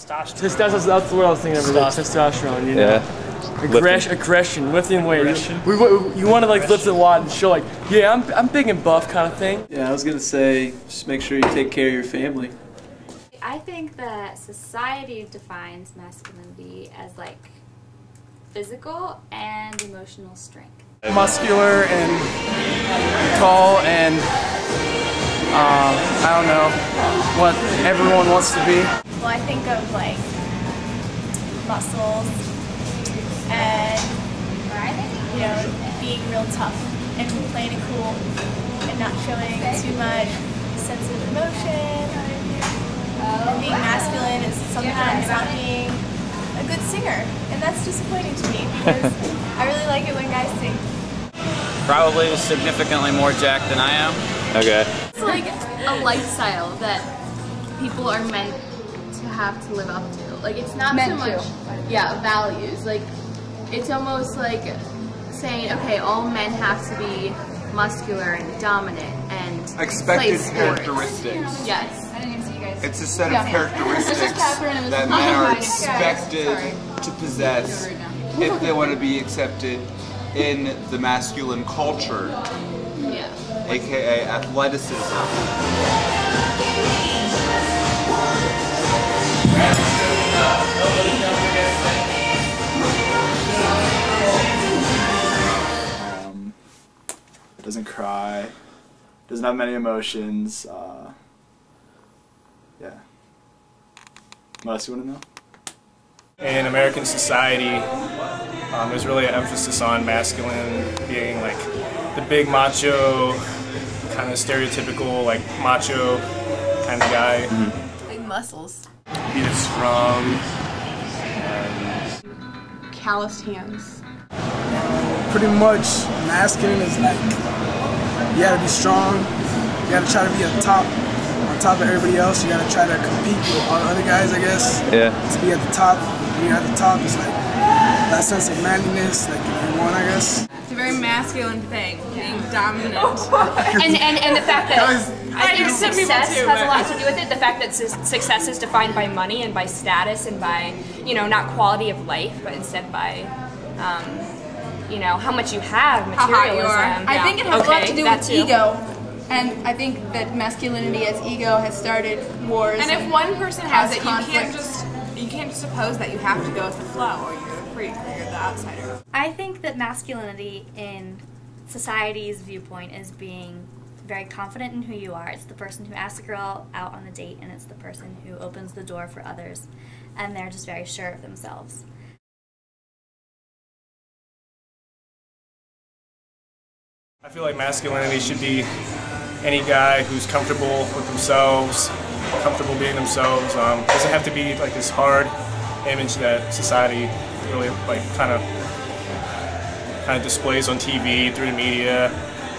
Testosterone. That's what I was thinking of. Testosterone. You know? Yeah. Aggression, lifting weight. You want to like lift a lot and show like, yeah, I'm big and buff kind of thing. Yeah, I was gonna say, just make sure you take care of your family. I think that society defines masculinity as like physical and emotional strength. Muscular and tall and I don't know what everyone wants to be. Well, I think of like muscles and, you know, being real tough and playing it cool and not showing too much sensitive emotion. And being masculine is sometimes not being a good singer, and that's disappointing to me because I really like it when guys sing. Probably significantly more jacked than I am. Okay. It's like a lifestyle that people are meant to have to live up to. Like it's not so much, yeah, values. Like it's almost like saying, okay, all men have to be muscular and dominant and expected characteristics. Yes. It's a set of characteristics that men are expected to possess if they want to be accepted in the masculine culture, aka athleticism. Doesn't cry, doesn't have many emotions. Yeah. What else you want to know? In American society, there's really an emphasis on masculine being like the big macho, kind of stereotypical like macho kind of guy. Big muscles. Be strong. Calloused hands. Pretty much masculine is like, you gotta be strong, you gotta try to be on top of everybody else, you gotta try to compete with all the other guys, I guess. Yeah. To be at the top, when you're at the top, it's like that sense of manliness, like you want, I guess. It's a very masculine thing, being dominant. And the fact that I think success has a lot to do with it. The fact that success is defined by money and by status and by, you know, not quality of life, but instead by, you know, how much you have, materialism. I think it has a lot to do with ego. And I think that masculinity as ego has started wars. And if one person has it, you can't just suppose that you have to go with the flow, or you're the freak, or you're the outsider. I think that masculinity in society's viewpoint is being very confident in who you are. It's the person who asks a girl out on a date, and it's the person who opens the door for others, and they're just very sure of themselves. I feel like masculinity should be any guy who's comfortable with themselves, comfortable being themselves. Doesn't have to be like this hard image that society really like kind of displays on TV, through the media,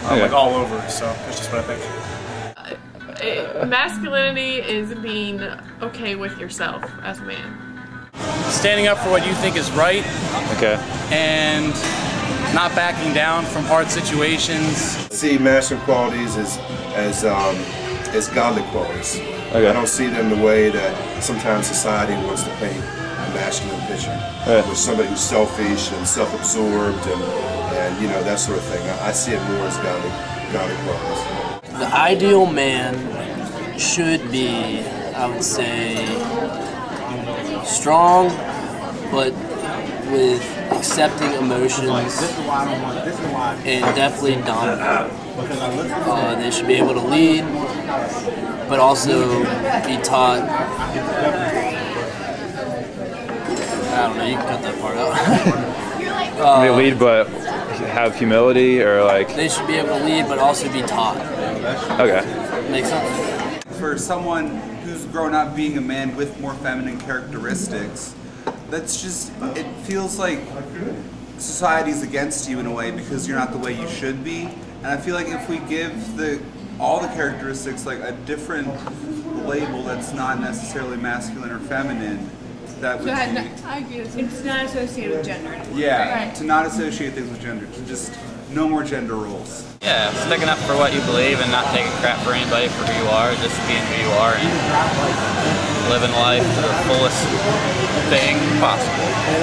like all over. So that's just what I think. Masculinity is being okay with yourself as a man. Standing up for what you think is right. Okay. And not backing down from hard situations. See masculine qualities as godly qualities. Okay. I don't see them the way that sometimes society wants to paint a masculine picture. With somebody who's selfish and self-absorbed and you know, that sort of thing. I see it more as godly qualities. The ideal man should be, I would say, strong, but with accepting emotions and definitely dominant. They should be able to lead, but also be taught. I don't know, you can cut that part out. They lead but have humility, or like? They should be able to lead but also be taught. Okay. Makes sense? For someone who's grown up being a man with more feminine characteristics, that's just, it feels like society's against you in a way because you're not the way you should be. And I feel like if we give all the characteristics like a different label that's not necessarily masculine or feminine, that would be... I agree with you. It's not associated with gender. Yeah, right. To not associate things with gender, to just no more gender roles. Yeah, sticking up for what you believe and not taking crap for anybody for who you are, just being who you are. And living life to the fullest thing possible.